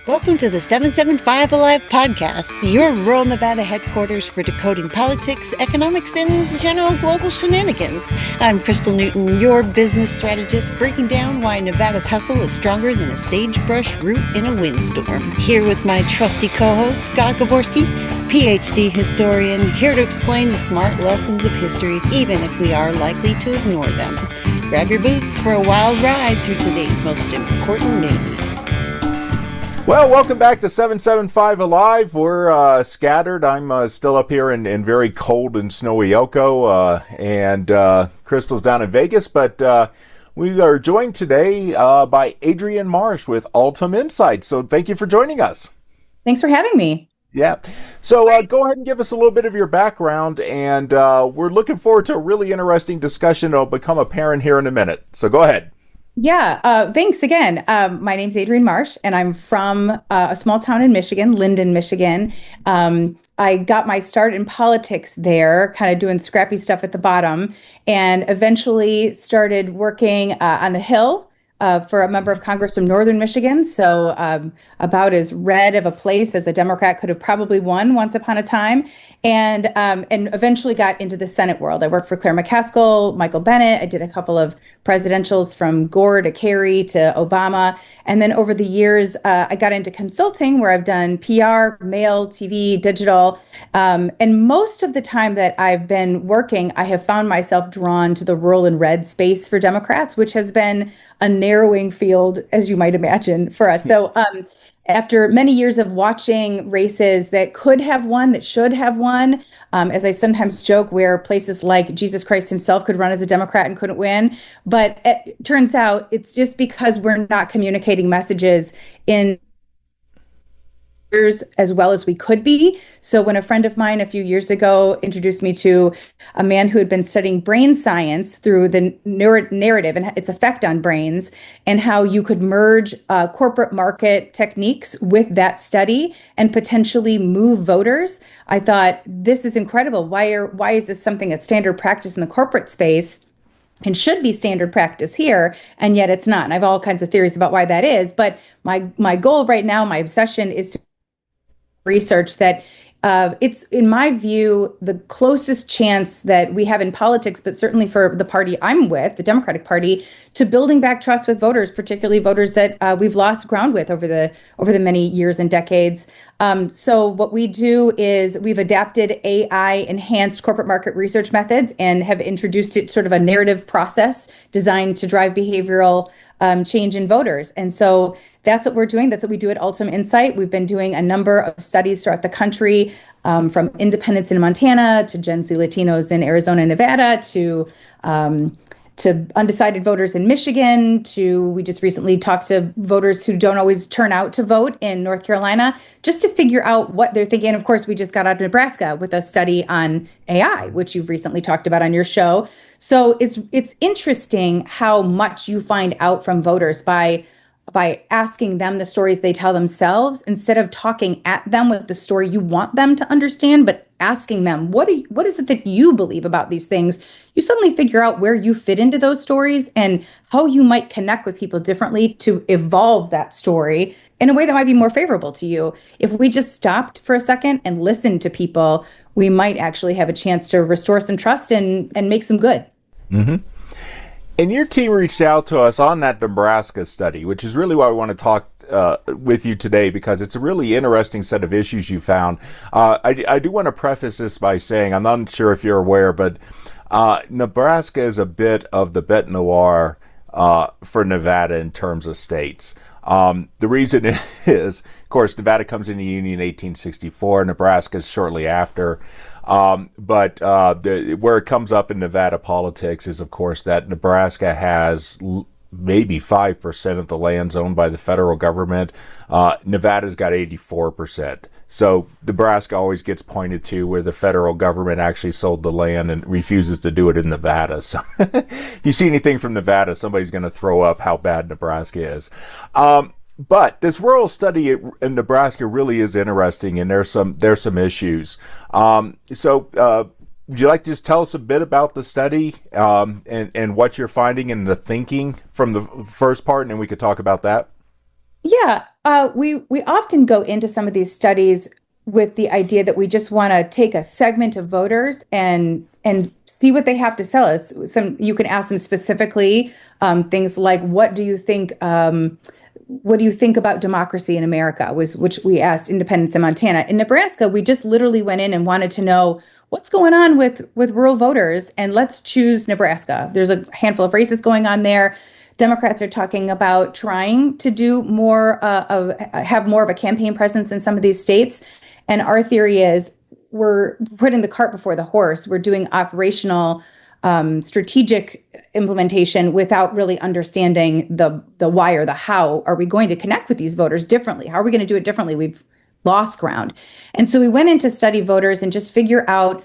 Welcome to the 775 Alive podcast, your rural Nevada headquarters for decoding politics, economics, and general global shenanigans. I'm Crystal Newton, your business strategist, breaking down why Nevada's hustle is stronger than a sagebrush root in a windstorm. Here with my trusty co-host, Scott Gaborski, PhD historian, here to explain the smart lessons of history, even if we are likely to ignore them. Grab your boots for a wild ride through today's most important news. Well, welcome back to 775 Alive. We're scattered. I'm still up here in very cold and snowy Elko, and Crystal's down in Vegas. But we are joined today by Adrianne Marsh with Altum Insight. So thank you for joining us. Thanks for having me. Yeah. So go ahead and give us a little bit of your background, and we're looking forward to a really interesting discussion that'll become apparent here in a minute. So go ahead. Yeah, thanks again. My name's Adrianne Marsh, and I'm from a small town in Michigan, Linden, Michigan. I got my start in politics there, kind of doing scrappy stuff at the bottom, and eventually started working on the Hill for a member of Congress from Northern Michigan. So about as red of a place as a Democrat could have probably won once upon a time. And eventually got into the Senate world. I worked for Claire McCaskill, Michael Bennet. I did a couple of presidentials from Gore to Kerry to Obama. And then over the years, I got into consulting where I've done PR, mail, TV, digital. And most of the time that I've been working, I have found myself drawn to the rural and red space for Democrats, which has been a narrowing field, as you might imagine, for us. So after many years of watching races that could have won, that should have won, as I sometimes joke, where places like Jesus Christ himself could run as a Democrat and couldn't win. But it turns out it's just because we're not communicating messages in as well as we could be. So when a friend of mine a few years ago introduced me to a man who had been studying brain science through the narrative and its effect on brains, and how you could merge corporate market techniques with that study and potentially move voters, I thought, this is incredible. Why is this something that's standard practice in the corporate space and should be standard practice here, and yet it's not? And I have all kinds of theories about why that is. But my goal right now, my obsession, is to research that it's, in my view, the closest chance that we have in politics, but certainly for the party I'm with, the Democratic Party, to building back trust with voters, particularly voters that we've lost ground with over the many years and decades. So what we do is we've adapted AI-enhanced corporate market research methods and have introduced it sort of a narrative process designed to drive behavioral change in voters. And so that's what we're doing. That's what we do at Altum Insight. We've been doing a number of studies throughout the country, from independents in Montana to Gen Z Latinos in Arizona and Nevada to undecided voters in Michigan, to we just recently talked to voters who don't always turn out to vote in North Carolina, just to figure out what they're thinking. And of course, we just got out of Nebraska with a study on AI, which you've recently talked about on your show. So it's interesting how much you find out from voters by asking them the stories they tell themselves, instead of talking at them with the story you want them to understand, but asking them, what is it that you believe about these things? You suddenly figure out where you fit into those stories and how you might connect with people differently to evolve that story in a way that might be more favorable to you. If we just stopped for a second and listened to people, we might actually have a chance to restore some trust and make some good. Mm-hmm. And your team reached out to us on that Nebraska study, which is really why we want to talk with you today, because it's a really interesting set of issues you found. I do want to preface this by saying, I'm not sure if you're aware, but Nebraska is a bit of the bête noire for Nevada in terms of states. The reason is, of course, Nevada comes into the Union in 1864, Nebraska is shortly after. But where it comes up in Nevada politics is, of course, that Nebraska has maybe 5% of the lands owned by the federal government. Nevada's got 84%. So Nebraska always gets pointed to where the federal government actually sold the land and refuses to do it in Nevada. So if you see anything from Nevada, somebody's going to throw up how bad Nebraska is. But this rural study in Nebraska really is interesting, and there's some issues. So would you like to just tell us a bit about the study and what you're finding and the thinking from the first part, and then we could talk about that? Yeah. We often go into some of these studies with the idea that we just want to take a segment of voters and see what they have to sell us. You can ask them specifically things like, what do you think about democracy in America? Which we asked independents in Montana. In Nebraska, we just literally went in and wanted to know what's going on with rural voters, and let's choose Nebraska. There's a handful of races going on there. Democrats are talking about trying to do have more of a campaign presence in some of these states. And our theory is we're putting the cart before the horse. We're doing operational, strategic implementation without really understanding the why or the how. Are we going to connect with these voters differently? How are we going to do it differently? We've lost ground. And so we went in to study voters and just figure out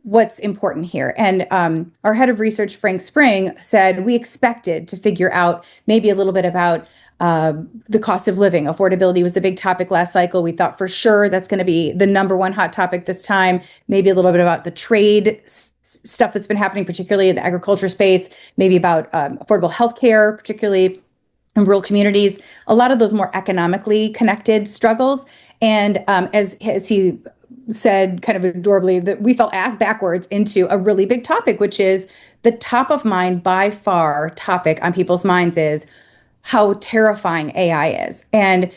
what's important here. And our head of research, Frank Spring, said we expected to figure out maybe a little bit about the cost of living. Affordability was the big topic last cycle. We thought for sure that's going to be the number one hot topic this time. Maybe a little bit about the trade stuff that's been happening, particularly in the agriculture space, maybe about affordable healthcare, particularly in rural communities, a lot of those more economically connected struggles. And as he said kind of adorably, that we fell ass backwards into a really big topic, which is the top of mind by far topic on people's minds is how terrifying AI is. And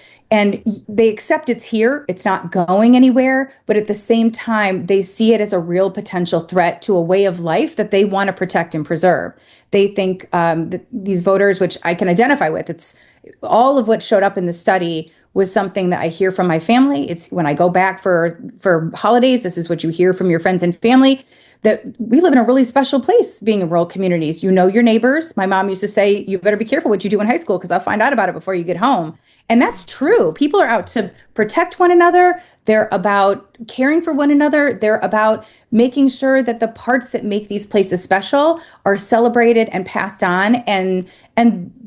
they accept it's here, it's not going anywhere, but at the same time, they see it as a real potential threat to a way of life that they want to protect and preserve. They think that these voters, which I can identify with, it's all of what showed up in the study was something that I hear from my family. It's when I go back for holidays, this is what you hear from your friends and family, that we live in a really special place being in rural communities. You know your neighbors. My mom used to say, you better be careful what you do in high school because I'll find out about it before you get home. And that's true. People are out to protect one another. They're about caring for one another. They're about making sure that the parts that make these places special are celebrated and passed on. And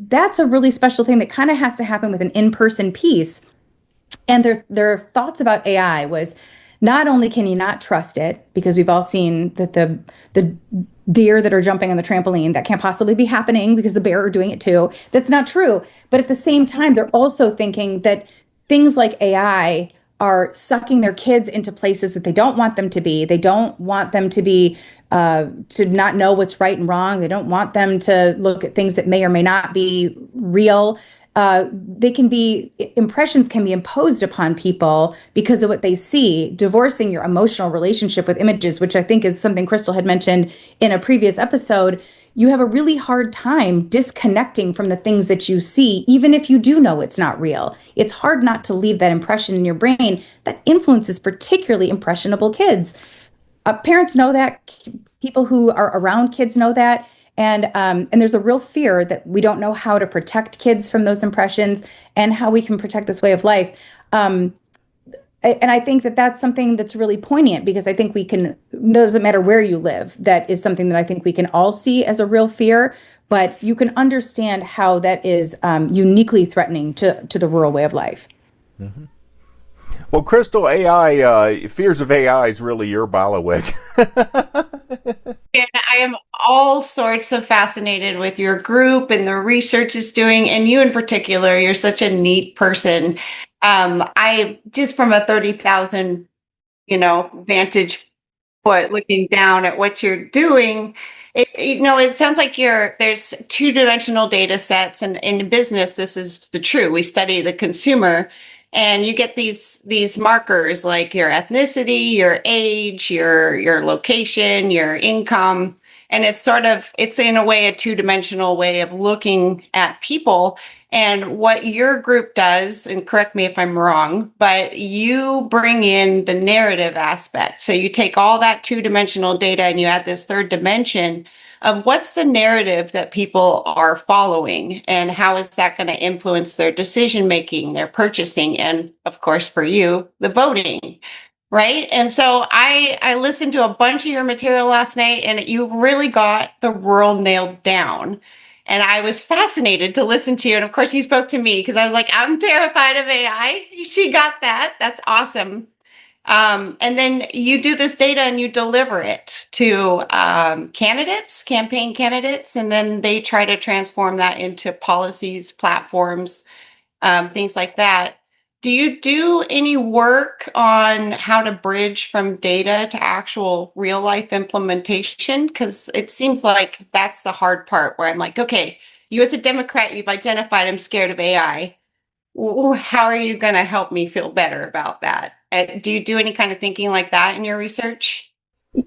that's a really special thing that kind of has to happen with an in-person piece. And their thoughts about AI was not only can you not trust it, because we've all seen that the deer that are jumping on the trampoline, that can't possibly be happening because the bear are doing it too. That's not true. But at the same time, they're also thinking that things like AI are sucking their kids into places that they don't want them to be. They don't want them to be to not know what's right and wrong. They don't want them to look at things that may or may not be real. Impressions can be imposed upon people because of what they see, divorcing your emotional relationship with images, which I think is something Crystal had mentioned in a previous episode. You have a really hard time disconnecting from the things that you see, even if you do know it's not real. It's hard not to leave that impression in your brain that influences particularly impressionable kids. Parents know that, people who are around kids know that. And there's a real fear that we don't know how to protect kids from those impressions and how we can protect this way of life. And I think that that's something that's really poignant because I think it doesn't matter where you live, that is something that I think we can all see as a real fear, but you can understand how that is uniquely threatening to the rural way of life. Mm-hmm. Well, Crystal, fears of AI is really your bailiwick. And I am all sorts of fascinated with your group and the research it's doing, and you in particular. You're such a neat person. I just from a 30,000, vantage foot looking down at what you're doing, it sounds like there's two-dimensional data sets, and in business, this is the true. We study the consumer. And you get these markers like your ethnicity, your age, your location, your income. And it's in a way a two-dimensional way of looking at people. And what your group does, and correct me if I'm wrong, but you bring in the narrative aspect. So you take all that two-dimensional data and you add this third dimension of what's the narrative that people are following and how is that going to influence their decision making, their purchasing, and of course for you, the voting, right? And so I listened to a bunch of your material last night and you really got the rural nailed down. And I was fascinated to listen to you. And of course you spoke to me because I was like, I'm terrified of AI. She got that. That's awesome. And then you do this data and you deliver it to campaign candidates, and then they try to transform that into policies, platforms. things like that. Do you do any work on how to bridge from data to actual real life implementation? Because it seems like that's the hard part where I'm like, okay, you as a Democrat, you've identified I'm scared of AI. How are you going to help me feel better about that? Do you do any kind of thinking like that in your research?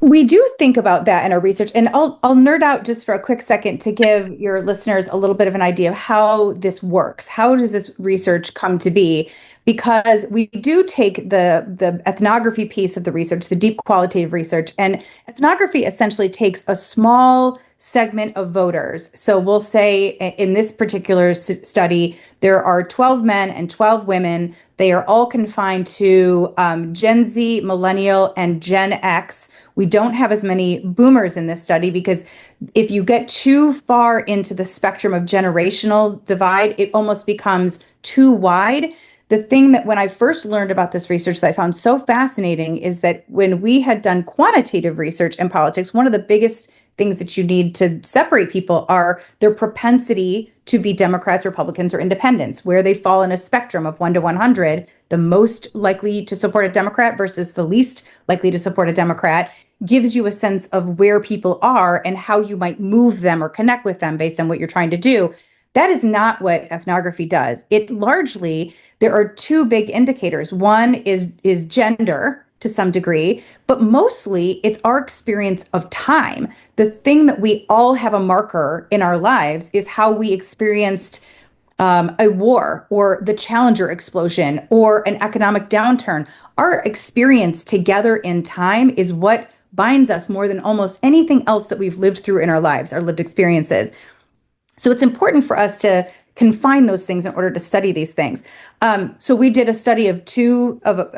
We do think about that in our research, and I'll nerd out just for a quick second to give your listeners a little bit of an idea of how this works. How does this research come to be? Because we do take the ethnography piece of the research, the deep qualitative research, and ethnography essentially takes a small segment of voters. So we'll say in this particular study, there are 12 men and 12 women. They are all confined to Gen Z, Millennial, and Gen X. We don't have as many boomers in this study because if you get too far into the spectrum of generational divide, it almost becomes too wide. The thing that when I first learned about this research that I found so fascinating is that when we had done quantitative research in politics, one of the biggest things that you need to separate people are their propensity to be Democrats, Republicans, or independents, where they fall in a spectrum of 1 to 100, the most likely to support a Democrat versus the least likely to support a Democrat gives you a sense of where people are and how you might move them or connect with them based on what you're trying to do. That is not what ethnography does. It largely, there are two big indicators. One is gender to some degree, but mostly it's our experience of time. The thing that we all have a marker in our lives is how we experienced a war or the Challenger explosion or an economic downturn. Our experience together in time is what binds us more than almost anything else that we've lived through in our lives, our lived experiences. So it's important for us to confine those things in order to study these things. So we did a study of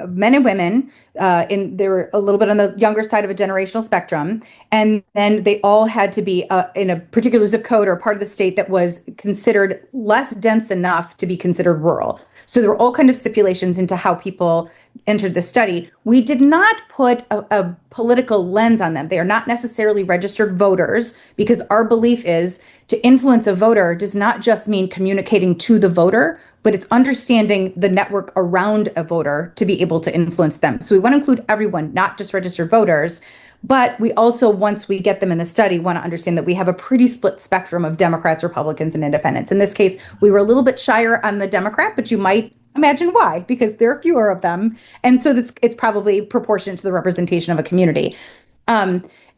men and women. They were a little bit on the younger side of a generational spectrum, and then they all had to be in a particular zip code or part of the state that was considered less dense enough to be considered rural. So there were all kinds of stipulations into how people entered the study. We did not put a political lens on them. They are not necessarily registered voters because our belief is to influence a voter does not just mean communicating to the voter, but it's understanding the network around a voter to be able to influence them. So we want to include everyone, not just registered voters. But we also, once we get them in the study, want to understand that we have a pretty split spectrum of Democrats, Republicans, and independents. In this case, we were a little bit shyer on the Democrat, but you might imagine why, because there are fewer of them. And so it's probably proportionate to the representation of a community.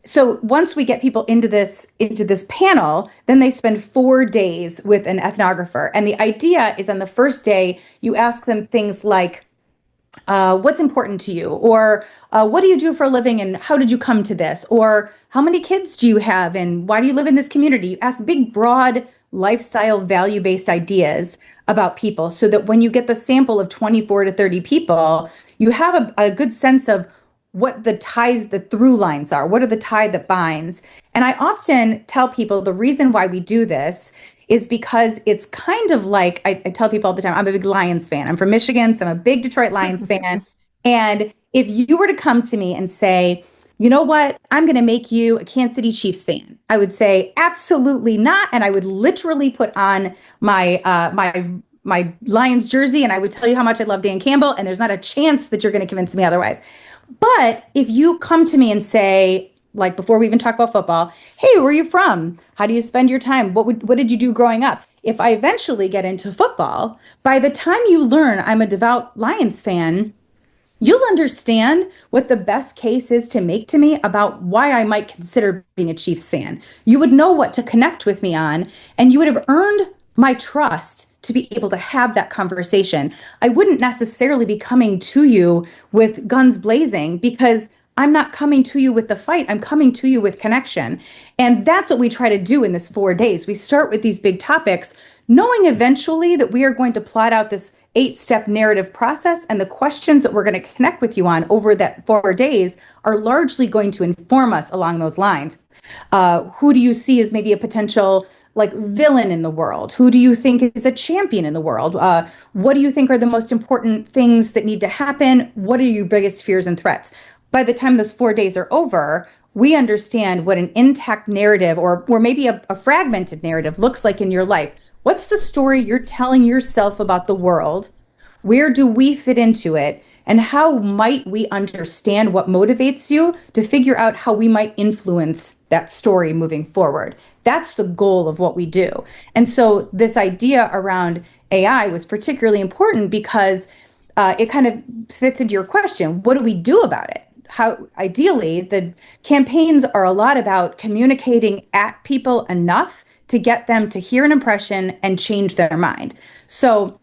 So once we get people into this panel, then they spend 4 days with an ethnographer. And the idea is on the first day, you ask them things like, what's important to you? Or what do you do for a living and how did you come to this? Or how many kids do you have and why do you live in this community? You ask big, broad lifestyle value-based ideas about people so that when you get the sample of 24 to 30 people, you have a good sense of what the ties, the through lines are. What are the tie that binds? And I often tell people the reason why we do this is because it's kind of like, I tell people all the time, I'm a big Lions fan. I'm from Michigan, so I'm a big Detroit Lions fan. And if you were to come to me and say, you know what, I'm going to make you a Kansas City Chiefs fan, I would say, absolutely not. And I would literally put on my Lions jersey and I would tell you how much I love Dan Campbell. And there's not a chance that you're going to convince me otherwise. But if you come to me and say, like before we even talk about football, hey, where are you from? How do you spend your time? What did you do growing up? If I eventually get into football, by the time you learn I'm a devout Lions fan, you'll understand what the best case is to make to me about why I might consider being a Chiefs fan. You would know what to connect with me on, and you would have earned my trust to be able to have that conversation. I wouldn't necessarily be coming to you with guns blazing because I'm not coming to you with the fight. I'm coming to you with connection. And that's what we try to do in this 4 days. We start with these big topics, knowing eventually that we are going to plot out this 8-step narrative process. And the questions that we're going to connect with you on over that 4 days are largely going to inform us along those lines. Who do you see as maybe a potential like villain in the world? Who do you think is a champion in the world? What do you think are the most important things that need to happen? What are your biggest fears and threats? By the time those 4 days are over, we understand what an intact narrative or maybe a fragmented narrative looks like in your life. What's the story you're telling yourself about the world? Where do we fit into it? And how might we understand what motivates you to figure out how we might influence that story moving forward? That's the goal of what we do. And so this idea around AI was particularly important because it kind of fits into your question. What do we do about it? How ideally the campaigns are a lot about communicating at people enough to get them to hear an impression and change their mind. So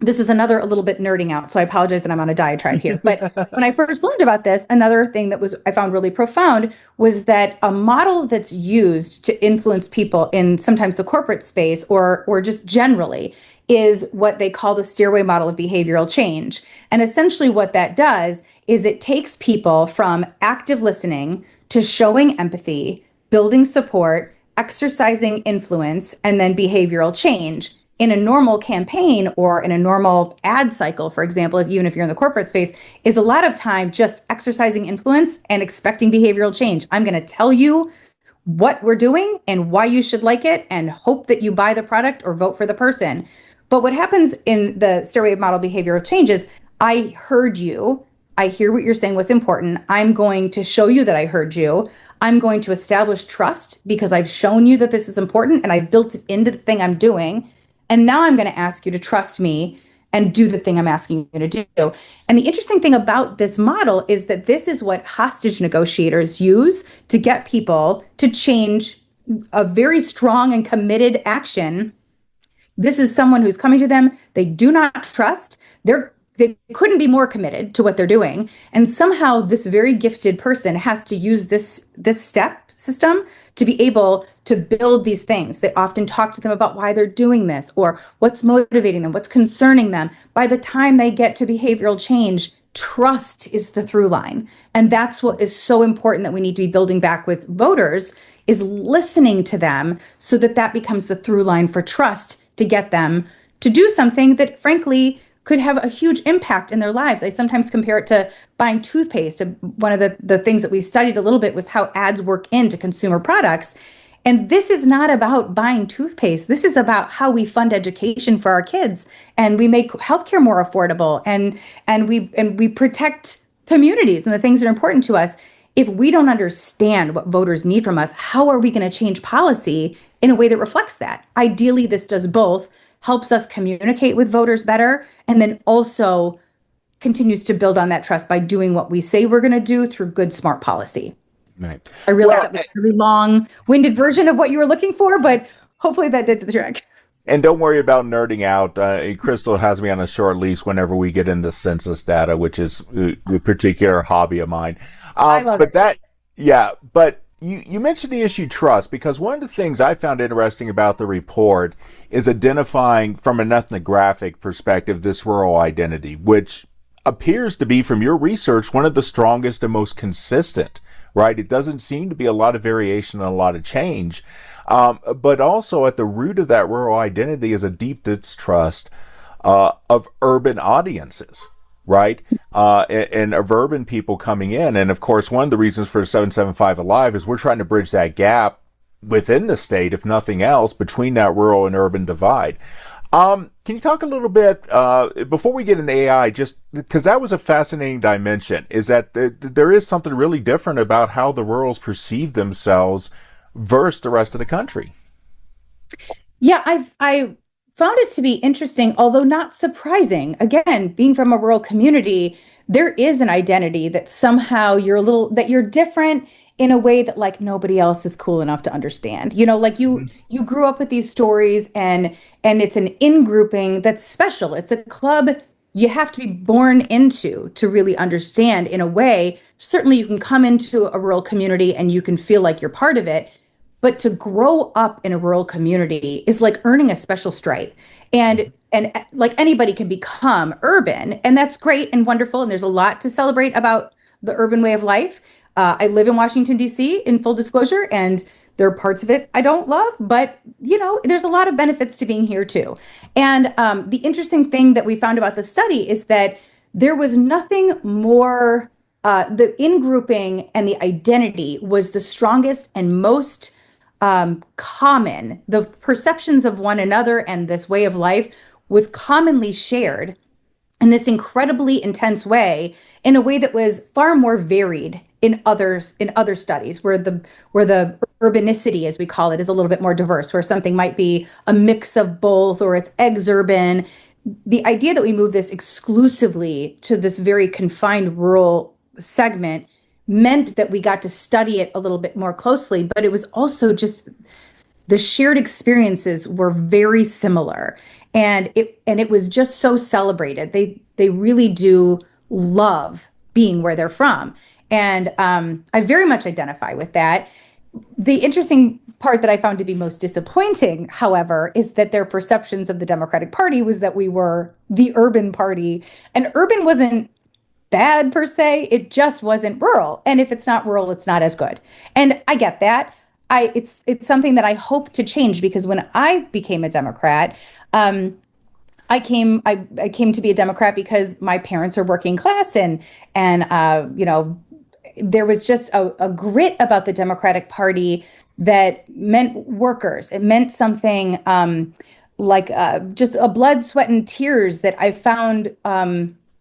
this is another a little bit nerding out, so I apologize that I'm on a diatribe here. But when I first learned about this, another thing that was I found really profound was that a model that's used to influence people in sometimes the corporate space or just generally is what they call the stairway model of behavioral change. And essentially what that does is it takes people from active listening to showing empathy, building support, exercising influence, and then behavioral change. In a normal campaign or in a normal ad cycle, for example, even if you're in the corporate space, is a lot of time just exercising influence and expecting behavioral change. I'm going to tell you what we're doing and why you should like it and hope that you buy the product or vote for the person. But what happens in the stairway model behavioral change is I heard you. I hear what you're saying, what's important. I'm going to show you that I heard you. I'm going to establish trust because I've shown you that this is important and I built it into the thing I'm doing. And now I'm going to ask you to trust me and do the thing I'm asking you to do. And the interesting thing about this model is that this is what hostage negotiators use to get people to change a very strong and committed action. This is someone who's coming to them, they do not trust, they couldn't be more committed to what they're doing. And somehow this very gifted person has to use this step system to be able to build these things. They often talk to them about why they're doing this or what's motivating them, what's concerning them. By the time they get to behavioral change, trust is the through line. And that's what is so important that we need to be building back with voters is listening to them so that that becomes the through line for trust to get them to do something that frankly could have a huge impact in their lives. I sometimes compare it to buying toothpaste. One of the things that we studied a little bit was how ads work into consumer products. And this is not about buying toothpaste. This is about how we fund education for our kids and we make healthcare more affordable and we protect communities and the things that are important to us. If we don't understand what voters need from us, how are we going to change policy in a way that reflects that? Ideally, this does both, helps us communicate with voters better, and then also continues to build on that trust by doing what we say we're going to do through good, smart policy. Right. I realize that was a really long-winded version of what you were looking for, but hopefully that did the trick. And don't worry about nerding out. Crystal has me on a short leash whenever we get into census data, which is a particular hobby of mine. I love but it. But you mentioned the issue trust, because one of the things I found interesting about the report is identifying from an ethnographic perspective this rural identity, which appears to be, from your research, one of the strongest and most consistent, right? It doesn't seem to be a lot of variation and a lot of change. But also at the root of that rural identity is a deep distrust of urban audiences, right? And of urban people coming in. And of course, one of the reasons for 775 Alive is we're trying to bridge that gap within the state, if nothing else, between that rural and urban divide. Can you talk a little bit, before we get into AI, just because that was a fascinating dimension, is that there is something really different about how the rurals perceive themselves versus the rest of the country. Yeah, I found it to be interesting, although not surprising. Again, being from a rural community, there is an identity that somehow you're different in a way that like nobody else is cool enough to understand. You know, like you grew up with these stories and it's an in-grouping that's special. It's a club you have to be born into to really understand in a way. Certainly you can come into a rural community and you can feel like you're part of it. But to grow up in a rural community is like earning a special stripe. And like anybody can become urban, and that's great and wonderful. And there's a lot to celebrate about the urban way of life. I live in Washington, D.C., in full disclosure, and there are parts of it I don't love, but you know, there's a lot of benefits to being here too. And the interesting thing that we found about the study is that there was nothing more, the in-grouping and the identity was the strongest and most common. The perceptions of one another and this way of life was commonly shared in this incredibly intense way, in a way that was far more varied in other studies, where the urbanicity, as we call it, is a little bit more diverse, where something might be a mix of both or it's exurban. The idea that we move this exclusively to this very confined rural segment meant that we got to study it a little bit more closely, but it was also just the shared experiences were very similar, and it was just so celebrated. They really do love being where they're from, and I very much identify with that. The interesting part that I found to be most disappointing, however, is that their perceptions of the Democratic Party was that we were the urban party, and urban wasn't bad per se. It just wasn't rural. And if it's not rural, it's not as good. And I get that. It's something that I hope to change, because when I became a Democrat, I came to be a Democrat because my parents are working class, and there was just a grit about the Democratic Party that meant workers. It meant something like just a blood, sweat, and tears that I found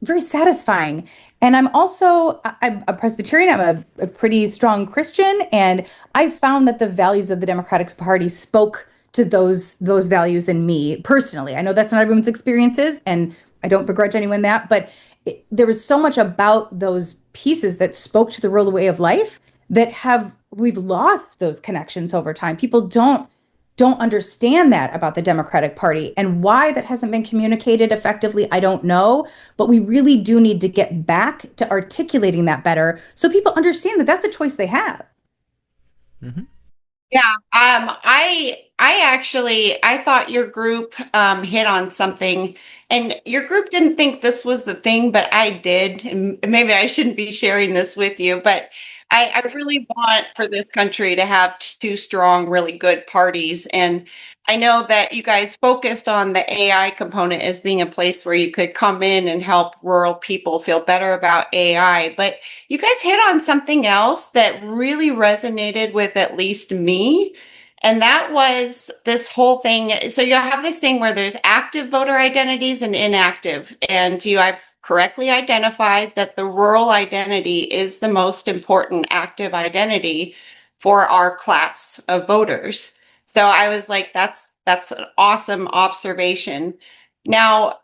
very satisfying. And I'm a Presbyterian. I'm a pretty strong Christian, and I found that the values of the Democratic Party spoke to those values in me personally. I know that's not everyone's experiences, and I don't begrudge anyone that, but there was so much about those pieces that spoke to the rural way of life that we've lost those connections over time. People don't understand that about the Democratic Party, and why that hasn't been communicated effectively, I don't know, but we really do need to get back to articulating that better so people understand that that's a choice they have. Mm-hmm. Yeah, I thought your group hit on something, and your group didn't think this was the thing, but I did, and maybe I shouldn't be sharing this with you, but I really want for this country to have two strong, really good parties. And I know that you guys focused on the AI component as being a place where you could come in and help rural people feel better about AI, but you guys hit on something else that really resonated with at least me. And that was this whole thing. So you have this thing where there's active voter identities and inactive. And I've correctly identified that the rural identity is the most important active identity for our class of voters. So I was like, that's an awesome observation. Now,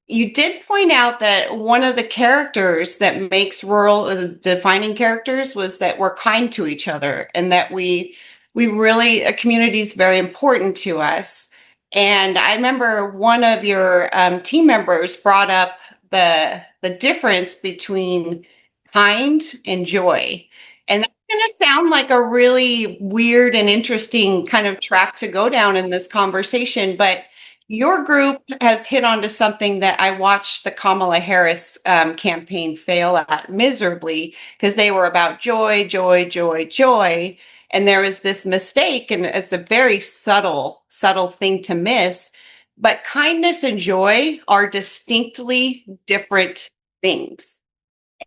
you did point out that one of the characters that makes rural defining characters was that we're kind to each other, and that we really, a community is very important to us. And I remember one of your team members brought up the difference between kind and joy. And that's going to sound like a really weird and interesting kind of track to go down in this conversation, but your group has hit onto something that I watched the Kamala Harris campaign fail at miserably, because they were about joy, joy, joy, joy. And there was this mistake, and it's a very subtle thing to miss. But kindness and joy are distinctly different things.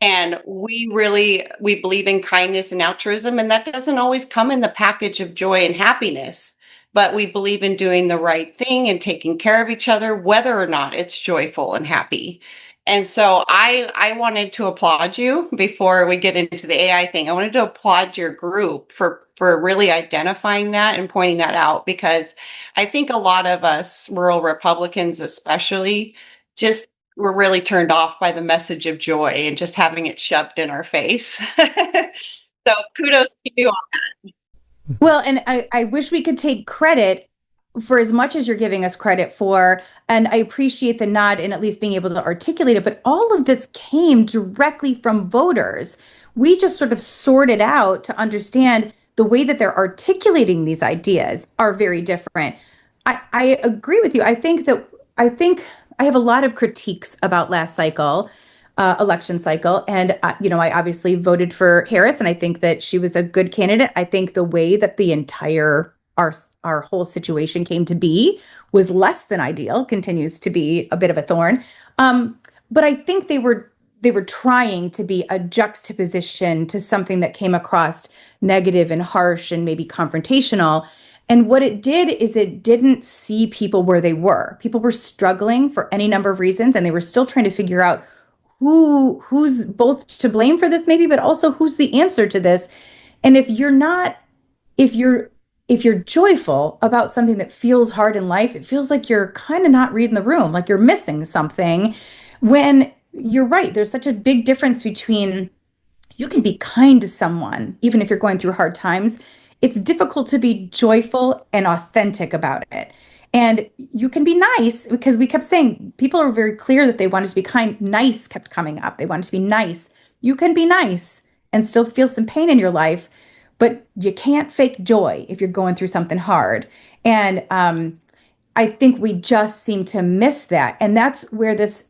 And we believe in kindness and altruism, and that doesn't always come in the package of joy and happiness. But we believe in doing the right thing and taking care of each other, whether or not it's joyful and happy. And so I wanted to applaud you before we get into the AI thing. I wanted to applaud your group for really identifying that and pointing that out, because I think a lot of us rural Republicans especially just were really turned off by the message of joy and just having it shoved in our face. So kudos to you. Well, and I wish we could take credit for as much as you're giving us credit for, and I appreciate the nod in at least being able to articulate it, but all of this came directly from voters. We just sort of sorted out to understand the way that they're articulating these ideas are very different. I agree with you. I think I have a lot of critiques about last cycle, election cycle. And, I obviously voted for Harris, and I think that she was a good candidate. I think the way that the entire, our whole situation came to be was less than ideal, continues to be a bit of a thorn. But I think they were trying to be a juxtaposition to something that came across negative and harsh and maybe confrontational. And what it did is it didn't see people where they were. People were struggling for any number of reasons, and they were still trying to figure out who's both to blame for this maybe, but also who's the answer to this. And if you're joyful about something that feels hard in life, it feels like you're kind of not reading the room, like you're missing something. When you're right, there's such a big difference between, you can be kind to someone even if you're going through hard times. It's difficult to be joyful and authentic about it. And you can be nice, because we kept saying, people are very clear that they wanted to be kind. Nice kept coming up. They wanted to be nice. You can be nice and still feel some pain in your life, but you can't fake joy if you're going through something hard. And I think we just seem to miss that. And that's where this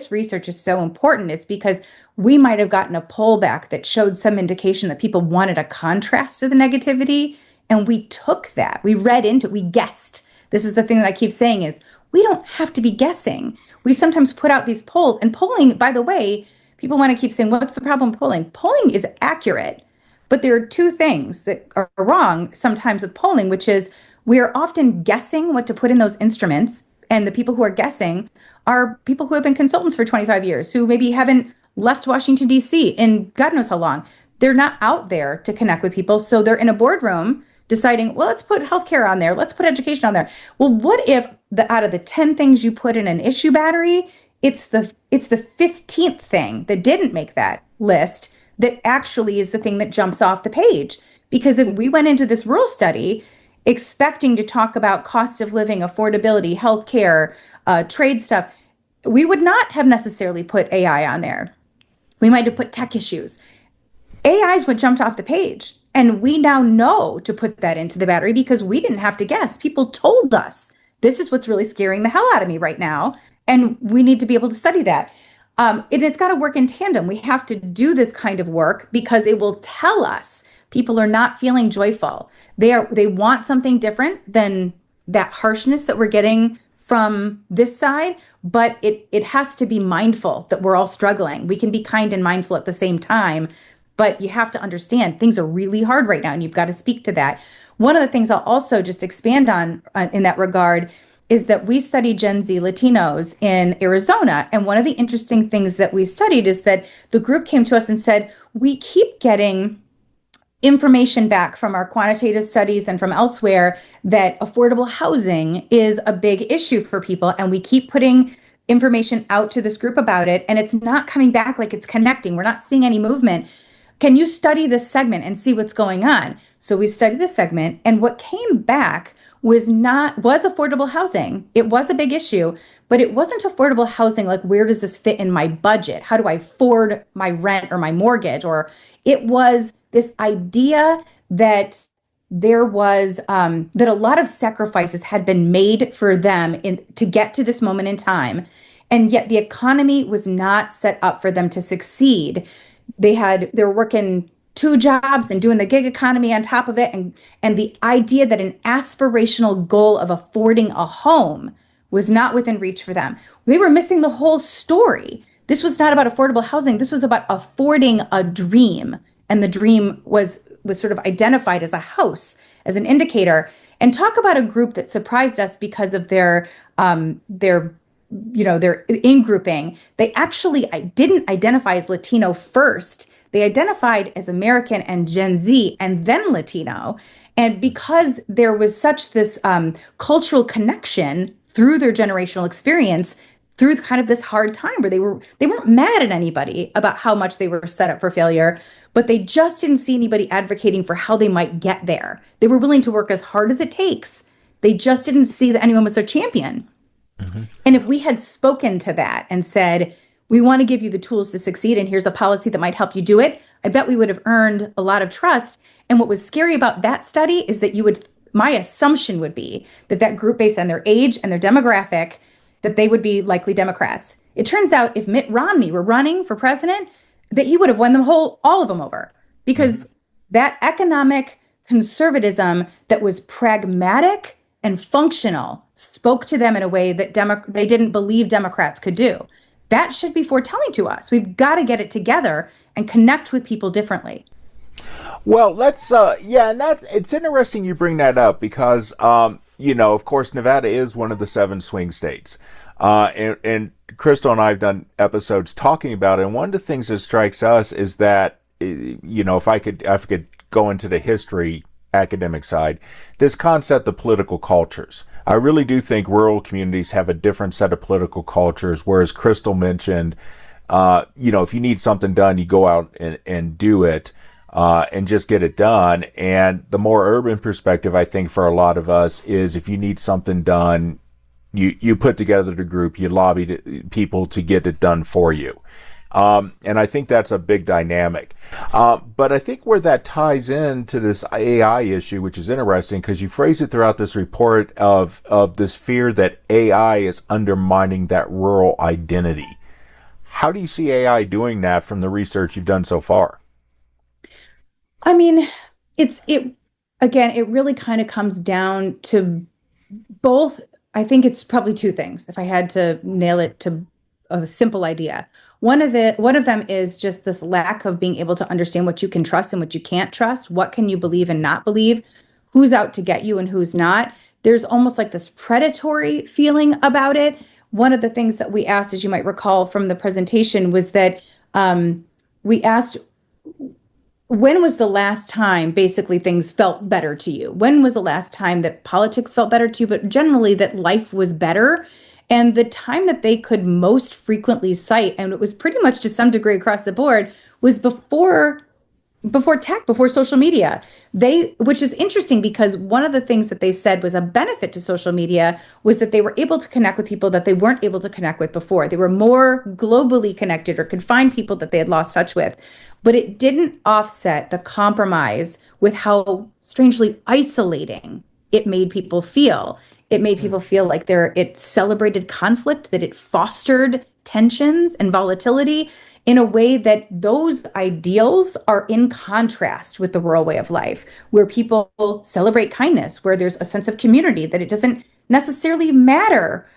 research is so important, is because we might have gotten a poll back that showed some indication that people wanted a contrast to the negativity. And we took that, we read into it, we guessed. This is the thing that I keep saying, is we don't have to be guessing. We sometimes put out these polls, and polling, by the way, people want to keep saying, what's the problem with polling? Polling is accurate, but there are two things that are wrong sometimes with polling, which is we are often guessing what to put in those instruments. And the people who are guessing are people who have been consultants for 25 years, who maybe haven't left Washington, D.C. in God knows how long. They're not out there to connect with people. So they're in a boardroom deciding, well, let's put healthcare on there. Let's put education on there. Well, what if out of the 10 things you put in an issue battery, it's the 15th thing that didn't make that list that actually is the thing that jumps off the page? Because if we went into this rural study expecting to talk about cost of living, affordability, healthcare, trade stuff, we would not have necessarily put AI on there. We might have put tech issues. AI is what jumped off the page. And we now know to put that into the battery because we didn't have to guess. People told us, this is what's really scaring the hell out of me right now. And we need to be able to study that. And it's got to work in tandem. We have to do this kind of work because it will tell us people are not feeling joyful. They want something different than that harshness that we're getting from this side, but it has to be mindful that we're all struggling. We can be kind and mindful at the same time, but you have to understand things are really hard right now, and you've got to speak to that. One of the things I'll also just expand on in that regard is that we study Gen Z Latinos in Arizona. And one of the interesting things that we studied is that the group came to us and said, we keep getting information back from our quantitative studies and from elsewhere that affordable housing is a big issue for people. And we keep putting information out to this group about it, and it's not coming back like it's connecting. We're not seeing any movement. Can you study this segment and see what's going on? So we studied this segment, and what came back was affordable housing. It was a big issue, but it wasn't affordable housing like, where does this fit in my budget? How do I afford my rent or my mortgage? Or it was this idea that there was that a lot of sacrifices had been made for them to get to this moment in time, and yet the economy was not set up for them to succeed. They were working 2 jobs and doing the gig economy on top of it. And the idea that an aspirational goal of affording a home was not within reach for them. They were missing the whole story. This was not about affordable housing. This was about affording a dream. And the dream was sort of identified as a house, as an indicator. And talk about a group that surprised us because of their in-grouping. They actually didn't identify as Latino first. They identified as American and Gen Z and then Latino. And because there was such this cultural connection through their generational experience, through kind of this hard time where they weren't mad at anybody about how much they were set up for failure, but they just didn't see anybody advocating for how they might get there. They were willing to work as hard as it takes. They just didn't see that anyone was their champion. Mm-hmm. And if we had spoken to that and said, we want to give you the tools to succeed, and here's a policy that might help you do it, I bet we would have earned a lot of trust. And what was scary about that study is that my assumption would be that group, based on their age and their demographic, that they would be likely Democrats. It turns out if Mitt Romney were running for president, that he would have won all of them over, because that economic conservatism that was pragmatic and functional spoke to them in a way that they didn't believe Democrats could do. that should be foretelling to us. We've got to get it together and connect with people differently. Well, let's and it's interesting you bring that up because of course Nevada is one of the 7 swing states. And Crystal and I have done episodes talking about it, and one of the things that strikes us is that if I could go into the history academic side, this concept of political cultures. I really do think rural communities have a different set of political cultures, whereas Crystal mentioned, if you need something done, you go out and do it. And just get it done. And the more urban perspective, I think, for a lot of us is if you need something done, you put together the group, you lobby people to get it done for you. And I think that's a big dynamic. But I think where that ties into this AI issue, which is interesting because you phrase it throughout this report of this fear that AI is undermining that rural identity. How do you see AI doing that from the research you've done so far? I mean, it really kind of comes down to both. I think it's probably 2 things. If I had to nail it to a simple idea, one of them is just this lack of being able to understand what you can trust and what you can't trust. What can you believe and not believe? Who's out to get you and who's not? There's almost like this predatory feeling about it. One of the things that we asked, as you might recall from the presentation, was that we asked, when was the last time basically things felt better to you? When was the last time that politics felt better to you, but generally that life was better? And the time that they could most frequently cite, and it was pretty much to some degree across the board, was before tech, before social media. Which is interesting because one of the things that they said was a benefit to social media was that they were able to connect with people that they weren't able to connect with before. They were more globally connected or could find people that they had lost touch with. But it didn't offset the compromise with how strangely isolating it made people feel. It made people feel like it celebrated conflict, that it fostered tensions and volatility in a way that those ideals are in contrast with the rural way of life, where people celebrate kindness, where there's a sense of community, that it doesn't necessarily matter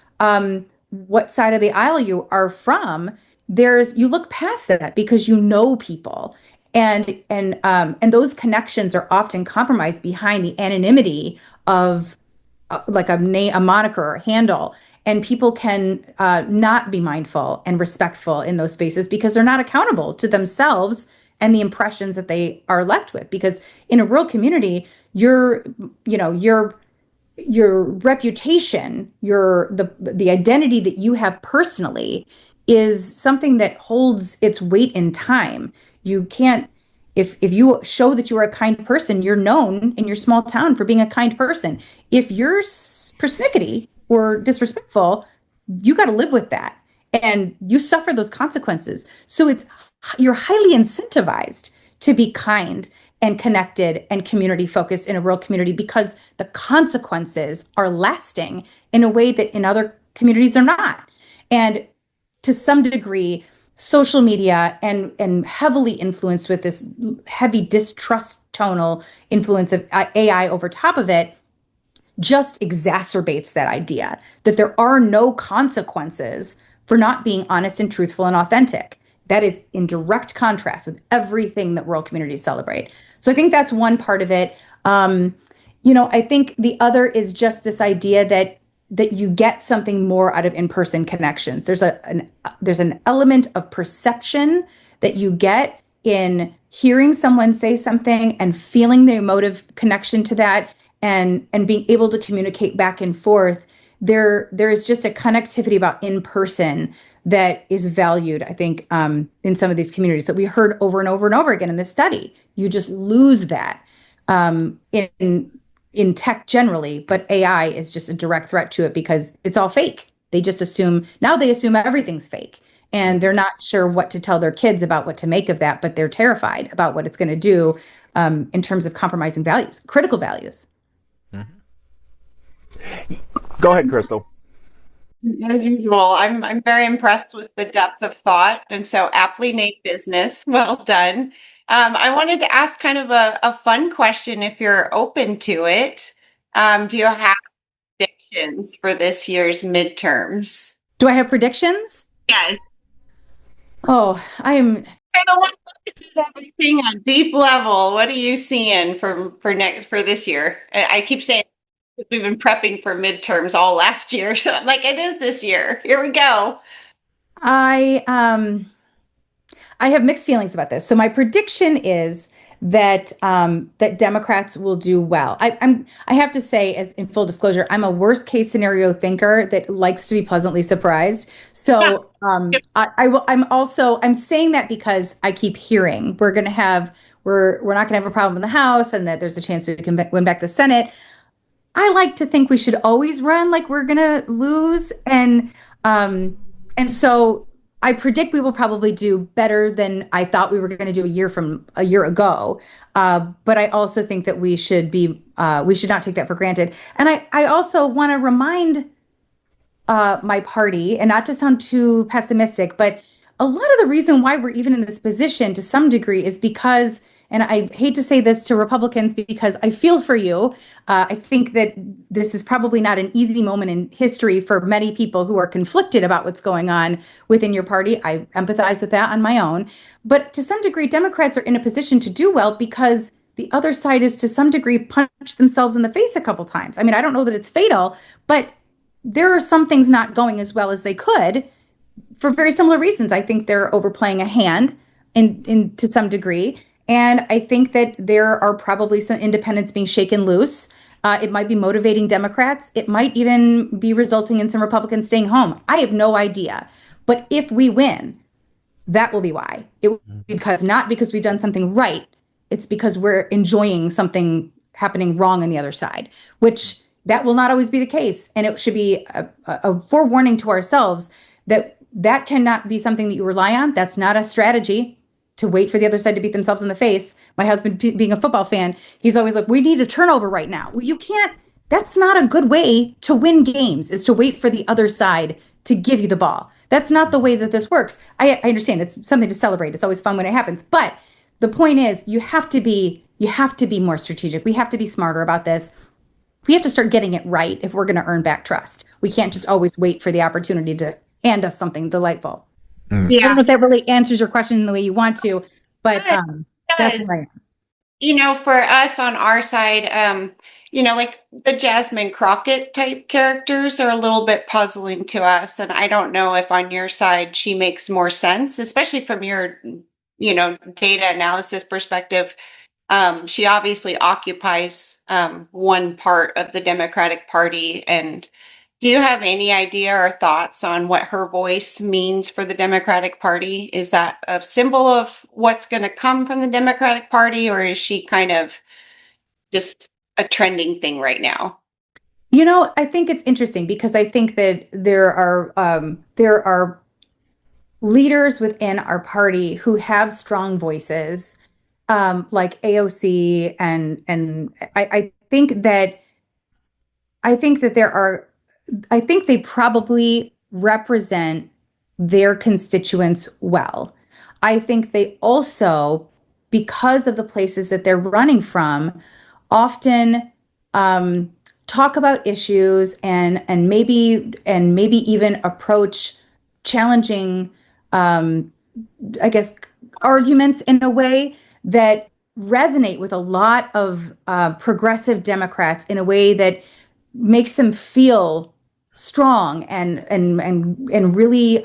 what side of the aisle you are from. You look past that because you know people, and those connections are often compromised behind the anonymity of like a name, a moniker or handle. And people can not be mindful and respectful in those spaces because they're not accountable to themselves and the impressions that they are left with. Because in a rural community, your reputation, the identity that you have personally is something that holds its weight in time. You can't, if you show that you are a kind person, you're known in your small town for being a kind person. If you're persnickety or disrespectful, you got to live with that, and you suffer those consequences. So you're highly incentivized to be kind and connected and community focused in a rural community because the consequences are lasting in a way that in other communities are not. And to some degree, social media and heavily influenced with this heavy distrust tonal influence of AI over top of it just exacerbates that idea that there are no consequences for not being honest and truthful and authentic. That is in direct contrast with everything that rural communities celebrate. So I think that's one part of it. I think the other is just this idea that you get something more out of in-person connections. There's an element of perception that you get in hearing someone say something and feeling the emotive connection to that, and being able to communicate back and forth. There is just a connectivity about in person that is valued, I think, in some of these communities that we heard over and over and over again in this study. You just lose that in tech generally, but AI is just a direct threat to it because it's all fake. They assume everything's fake, and they're not sure what to tell their kids about what to make of that, but they're terrified about what it's going to do in terms of compromising values, critical values. Go ahead, Crystal. As usual, I'm very impressed with the depth of thought, and so aptly named business. Well done. I wanted to ask kind of a fun question, if you're open to it. Do you have predictions for this year's midterms? Do I have predictions? Yes. Oh, I'm You're the one looking at everything on deep level. What are you seeing for this year? I keep saying we've been prepping for midterms all last year, so I'm like, it is this year. Here we go. I I have mixed feelings about this. So my prediction is that that Democrats will do well. I have to say, as in full disclosure, I'm a worst case scenario thinker that likes to be pleasantly surprised. Yeah. So I will. I'm saying that because I keep hearing we're not going to have a problem in the House, and that there's a chance we can win back the Senate. I like to think we should always run like we're gonna lose, and so I predict we will probably do better than I thought we were going to do a year ago. But I also think that we should not take that for granted. And I also want to remind my party, and not to sound too pessimistic, but a lot of the reason why we're even in this position to some degree is because, and I hate to say this to Republicans because I feel for you. I think that this is probably not an easy moment in history for many people who are conflicted about what's going on within your party. I empathize with that on my own. But to some degree, Democrats are in a position to do well because the other side is to some degree punched themselves in the face a couple times. I mean, I don't know that it's fatal, but there are some things not going as well as they could for very similar reasons. I think they're overplaying a hand in to some degree. And I think that there are probably some independents being shaken loose. It might be motivating Democrats. It might even be resulting in some Republicans staying home. I have no idea. But if we win, that will be why. It will be because not because we've done something right. It's because we're enjoying something happening wrong on the other side, which that will not always be the case. And it should be a forewarning to ourselves that that cannot be something that you rely on. That's not a strategy to wait for the other side to beat themselves in the face. My husband, being a football fan, he's always like, we need a turnover right now. Well, you can't, that's not a good way to win games, is to wait for the other side to give you the ball. That's not the way that this works. I understand it's something to celebrate. It's always fun when it happens. But the point is you have to be more strategic. We have to be smarter about this. We have to start getting it right if we're going to earn back trust. We can't just always wait for the opportunity to hand us something delightful. I don't know if that really answers your question in the way you want to, but that's Does. where I am. For us on our side, like the Jasmine Crockett type characters are a little bit puzzling to us. And I don't know if on your side she makes more sense, especially from your, data analysis perspective. She obviously occupies one part of the Democratic Party. And do you have any idea or thoughts on what her voice means for the Democratic Party? Is that a symbol of what's going to come from the Democratic Party, or is she kind of just a trending thing right now? I think it's interesting because I think that there are leaders within our party who have strong voices, like AOC, and I think that there are, I think they probably represent their constituents well. I think they also, because of the places that they're running from, often talk about issues and maybe even approach challenging, I guess, arguments in a way that resonate with a lot of progressive Democrats in a way that makes them feel strong and really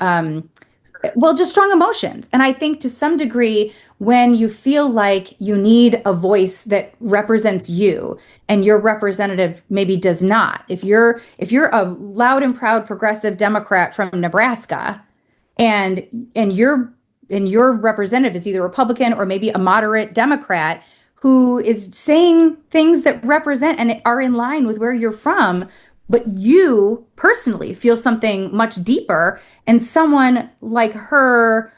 just strong emotions. And I think to some degree, when you feel like you need a voice that represents you and your representative maybe does not, if you're a loud and proud progressive Democrat from Nebraska and your representative is either Republican or maybe a moderate Democrat who is saying things that represent and are in line with where you're from, but you personally feel something much deeper, and someone like her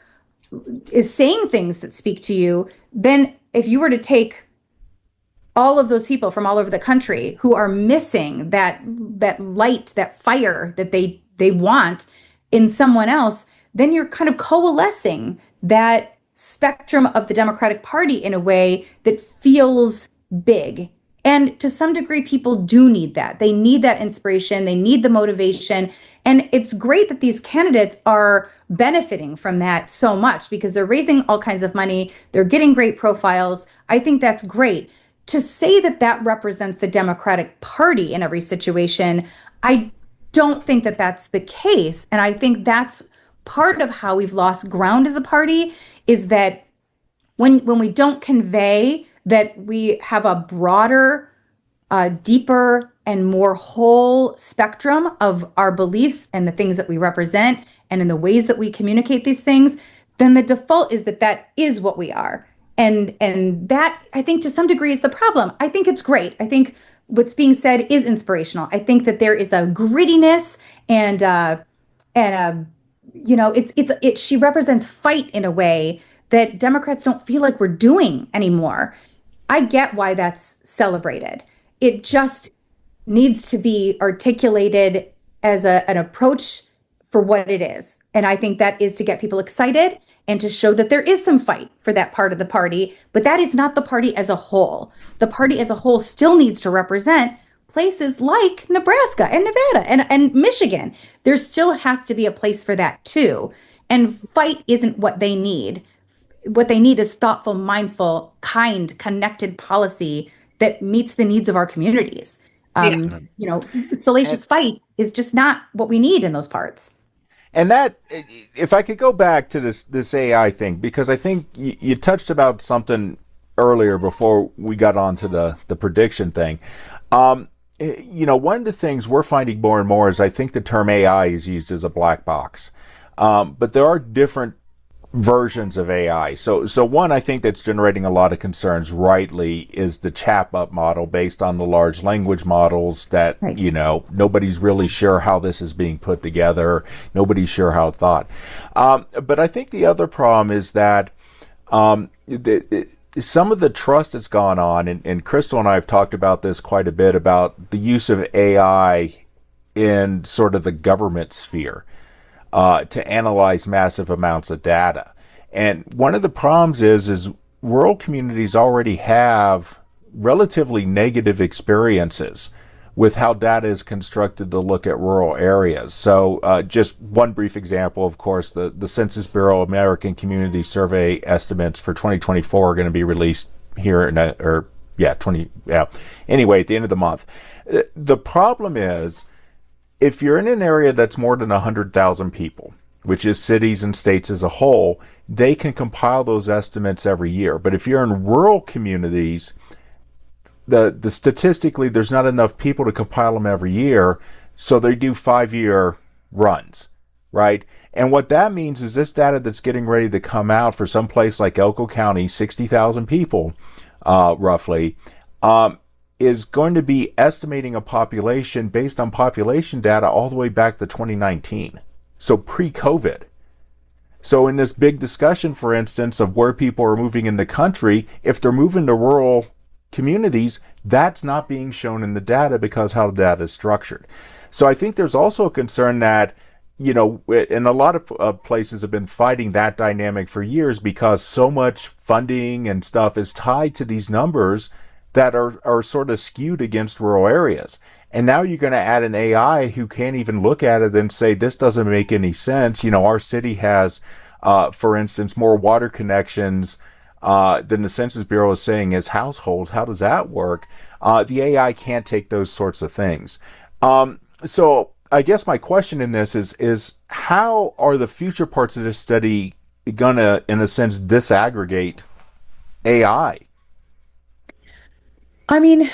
is saying things that speak to you, then if you were to take all of those people from all over the country who are missing that light, that fire that they want in someone else, then you're kind of coalescing that spectrum of the Democratic Party in a way that feels big And to some degree, people do need that. They need that inspiration. They need the motivation. And it's great that these candidates are benefiting from that so much because they're raising all kinds of money. They're getting great profiles. I think that's great. To say that that represents the Democratic Party in every situation, I don't think that that's the case. And I think that's part of how we've lost ground as a party is that when we don't convey that we have a broader, deeper, and more whole spectrum of our beliefs and the things that we represent and in the ways that we communicate these things, then the default is that that is what we are. And that, I think, to some degree is the problem. I think it's great. I think what's being said is inspirational. I think that there is a grittiness and she represents fight in a way that Democrats don't feel like we're doing anymore. I get why that's celebrated. It just needs to be articulated as an approach for what it is. And I think that is to get people excited and to show that there is some fight for that part of the party, but that is not the party as a whole. The party as a whole still needs to represent places like Nebraska and Nevada and Michigan. There still has to be a place for that too. And fight isn't what they need. What they need is thoughtful, mindful, kind, connected policy that meets the needs of our communities. Salacious fight is just not what we need in those parts. And that, if I could go back to this AI thing, because I think you touched about something earlier before we got onto the prediction thing. One of the things we're finding more and more is I think the term AI is used as a black box. But there are different versions of AI. So one I think that's generating a lot of concerns rightly is the chatbot model based on the large language models that, right. Nobody's really sure how this is being put together. Nobody's sure how it thought. But I think the other problem is that some of the trust that's gone on, and Crystal and I have talked about this quite a bit, about the use of AI in sort of the government sphere. To analyze massive amounts of data. And one of the problems is rural communities already have relatively negative experiences with how data is constructed to look at rural areas. So just one brief example, of course, the Census Bureau American Community Survey estimates for 2024 are going to be released here anyway, at the end of the month. The problem is, if you're in an area that's more than 100,000 people, which is cities and states as a whole, they can compile those estimates every year. But if you're in rural communities, the statistically, there's not enough people to compile them every year, so they do 5-year runs, right? And what that means is this data that's getting ready to come out for some place like Elko County, 60,000 people, roughly, is going to be estimating a population based on population data all the way back to 2019. So pre-COVID. So in this big discussion, for instance, of where people are moving in the country, if they're moving to rural communities, that's not being shown in the data because how the data is structured. So I think there's also a concern that, and a lot of places have been fighting that dynamic for years because so much funding and stuff is tied to these numbers that are sort of skewed against rural areas. And now you're going to add an AI who can't even look at it and say, this doesn't make any sense. Our city has, for instance, more water connections than the Census Bureau is saying as households. How does that work? The AI can't take those sorts of things. So I guess my question in this is how are the future parts of this study going to, in a sense, disaggregate AI? I mean,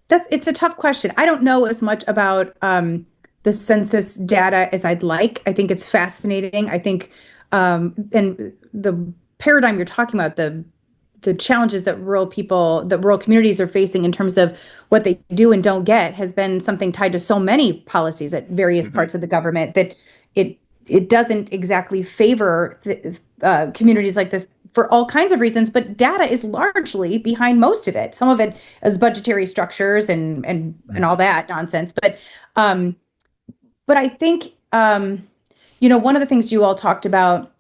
it's a tough question. I don't know as much about the census data as I'd like. I think it's fascinating. I think, and the paradigm you're talking about, the challenges that rural communities are facing in terms of what they do and don't get has been something tied to so many policies at various parts of the government that it doesn't exactly favor communities like this for all kinds of reasons, but data is largely behind most of it. Some of it is budgetary structures and all that nonsense. But I think one of the things you all talked about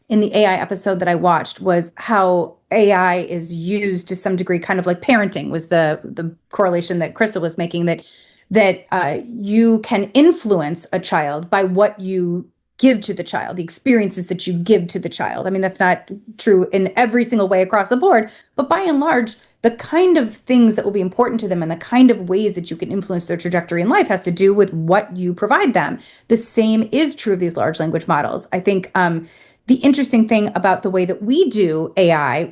in the AI episode that I watched was how AI is used to some degree, kind of like parenting was the correlation that Crystal was making, that you can influence a child by what you give to the child, the experiences that you give to the child. I mean, that's not true in every single way across the board, but by and large, the kind of things that will be important to them and the kind of ways that you can influence their trajectory in life has to do with what you provide them. The same is true of these large language models. I think the interesting thing about the way that we do AI,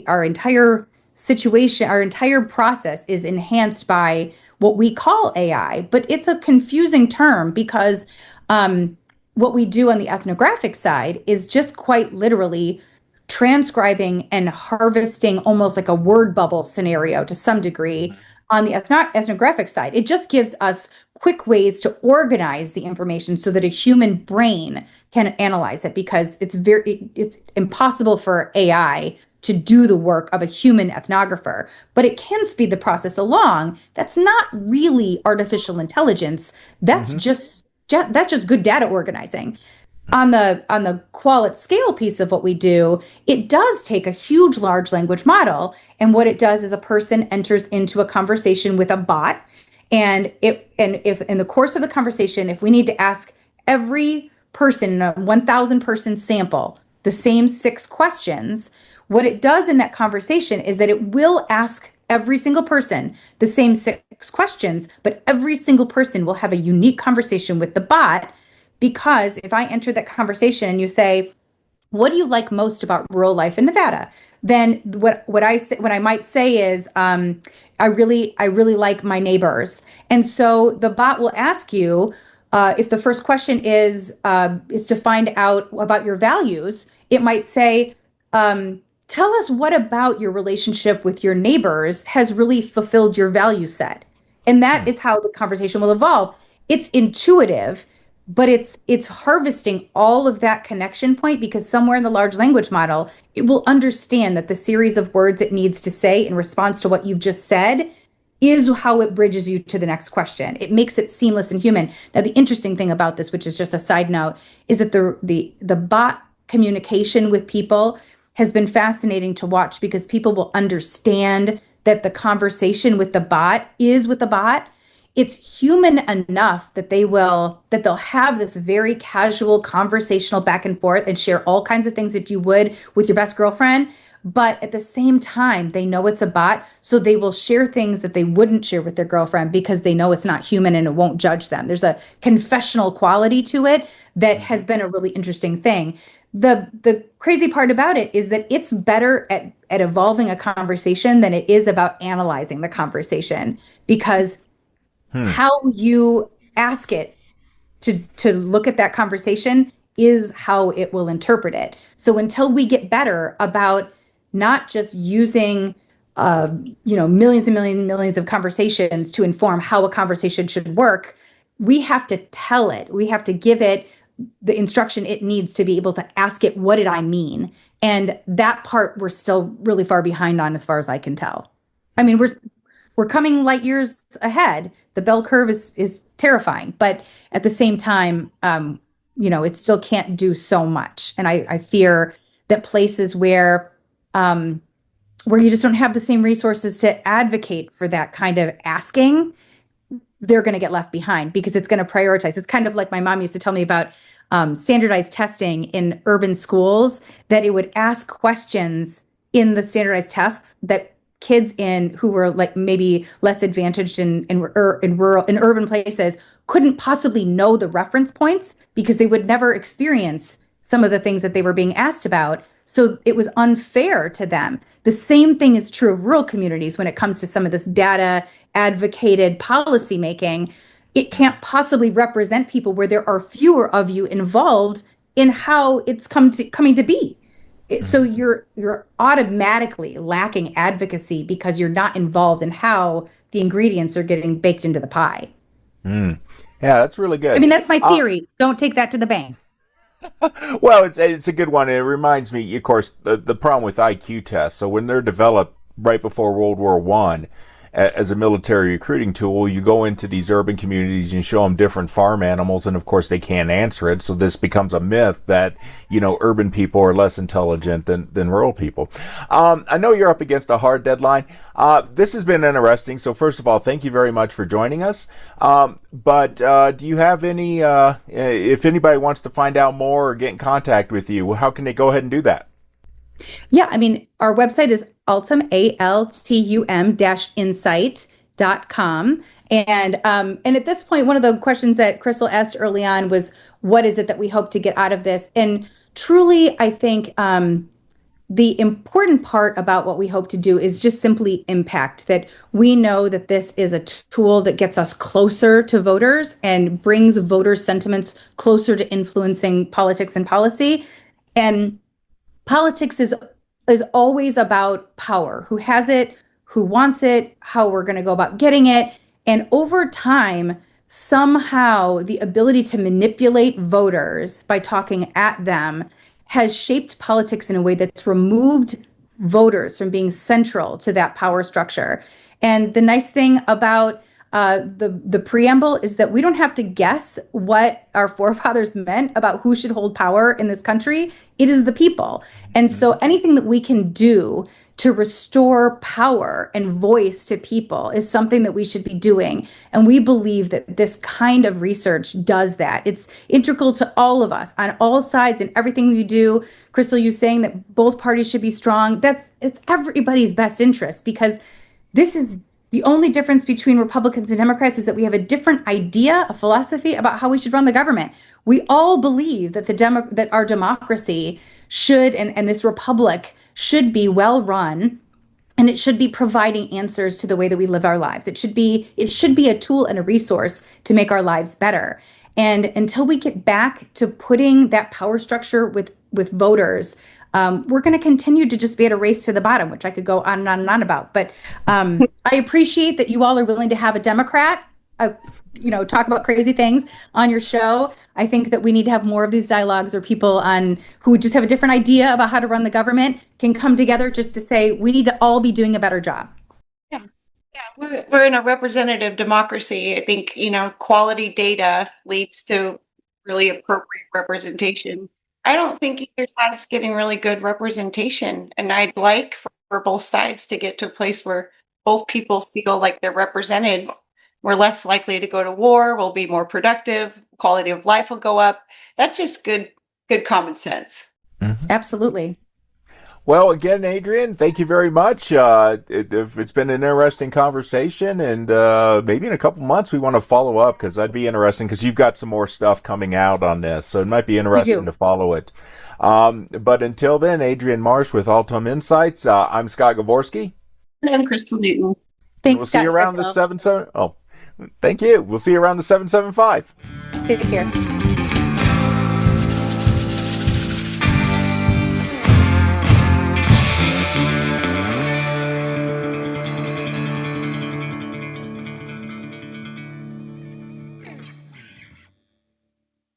our entire situation, our entire process is enhanced by what we call AI, but it's a confusing term because what we do on the ethnographic side is just quite literally transcribing and harvesting almost like a word bubble scenario to some degree. On the ethnographic side, it just gives us quick ways to organize the information so that a human brain can analyze it, because it's impossible for AI to do the work of a human ethnographer, but it can speed the process along. That's not really artificial intelligence. That's just good data organizing. On the qual scale piece of what we do, it does take a huge large language model, and what it does is a person enters into a conversation with a bot, and if in the course of the conversation, if we need to ask every person in a 1,000 person sample the same 6 questions, what it does in that conversation is that it will ask every single person the same 6 questions, but every single person will have a unique conversation with the bot. Because if I enter that conversation and you say, what do you like most about rural life in Nevada? Then what I might say is, I really like my neighbors. And so the bot will ask you, if the first question is to find out about your values, it might say, tell us what about your relationship with your neighbors has really fulfilled your value set. And that is how the conversation will evolve. It's intuitive, but it's harvesting all of that connection point, because somewhere in the large language model, it will understand that the series of words it needs to say in response to what you've just said is how it bridges you to the next question. It makes it seamless and human. Now, the interesting thing about this, which is just a side note, is that the bot communication with people has been fascinating to watch, because people will understand that the conversation with the bot is with the bot. It's human enough that they'll have this very casual conversational back and forth and share all kinds of things that you would with your best girlfriend. But at the same time, they know it's a bot, so they will share things that they wouldn't share with their girlfriend because they know it's not human and it won't judge them. There's a confessional quality to it that has been a really interesting thing. The crazy part about it is that it's better at evolving a conversation than it is about analyzing the conversation, because how you ask it to look at that conversation is how it will interpret it. So until we get better about not just using millions and millions and millions of conversations to inform how a conversation should work, we have to tell it. We have to give it the instruction it needs to be able to ask it, what did I mean? And that part we're still really far behind on, as far as I can tell. I mean, we're coming light years ahead. The bell curve is terrifying, but at the same time, it still can't do so much. And I fear that places where you just don't have the same resources to advocate for that kind of asking, they're going to get left behind, because it's going to prioritize. It's kind of like my mom used to tell me about standardized testing in urban schools, that it would ask questions in the standardized tests that kids who were like maybe less advantaged in urban places couldn't possibly know the reference points, because they would never experience some of the things that they were being asked about. So it was unfair to them. The same thing is true of rural communities when it comes to some of this data advocated policy making. It can't possibly represent people where there are fewer of you involved in how it's coming to be. So you're automatically lacking advocacy because you're not involved in how the ingredients are getting baked into the pie. Yeah, that's really good. I mean, that's my theory. Don't take that to the bank. Well, it's a good one. And it reminds me, of course, the problem with IQ tests. So when they're developed right before World War I, as a military recruiting tool. You go into these urban communities and you show them different farm animals, and of course they can't answer it. So this becomes a myth that, urban people are less intelligent than rural people. I know you're up against a hard deadline. This has been interesting. So first of all, thank you very much for joining us. But do you have any, if anybody wants to find out more or get in contact with you, how can they go ahead and do that? Yeah, I mean, our website is Altum, Altum-insight.com. And at this point, one of the questions that Crystal asked early on was, what is it that we hope to get out of this? And truly, I think the important part about what we hope to do is just simply impact, that we know that this is a tool that gets us closer to voters and brings voter sentiments closer to influencing politics and policy. And politics is always about power, who has it, who wants it, how we're going to go about getting it. And over time, somehow the ability to manipulate voters by talking at them has shaped politics in a way that's removed voters from being central to that power structure. And the nice thing about the preamble is that we don't have to guess what our forefathers meant about who should hold power in this country. It is the people. And so anything that we can do to restore power and voice to people is something that we should be doing. And we believe that this kind of research does that. It's integral to all of us on all sides and everything we do. Crystal, you saying that both parties should be strong, it's everybody's best interest, because this is the only difference between Republicans and Democrats, is that we have a different idea, a philosophy about how we should run the government. We all believe that that our democracy should, and this republic should be well run, and it should be providing answers to the way that we live our lives. It should be a tool and a resource to make our lives better. And until we get back to putting that power structure with voters, we're going to continue to just be at a race to the bottom, which I could go on and on and on about. But I appreciate that you all are willing to have a Democrat, talk about crazy things on your show. I think that we need to have more of these dialogues where people who just have a different idea about how to run the government can come together just to say, we need to all be doing a better job. Yeah, we're in a representative democracy. I think, quality data leads to really appropriate representation. I don't think either side's getting really good representation. And I'd like for both sides to get to a place where both people feel like they're represented. We're less likely to go to war. We'll be more productive. Quality of life will go up. That's just good common sense. Mm-hmm. Absolutely. Well, again, Adrian, thank you very much. It's been an interesting conversation, and maybe in a couple months we want to follow up, because that'd be interesting, because you've got some more stuff coming out on this, so it might be interesting to follow it. But until then, Adrianne Marsh with Altum Insights. I'm Scott Gavorski. And I'm Crystal Newton. Thanks, we'll Scott. See you around the 7-7. Oh, thank you. We'll see you around the 775. Take care.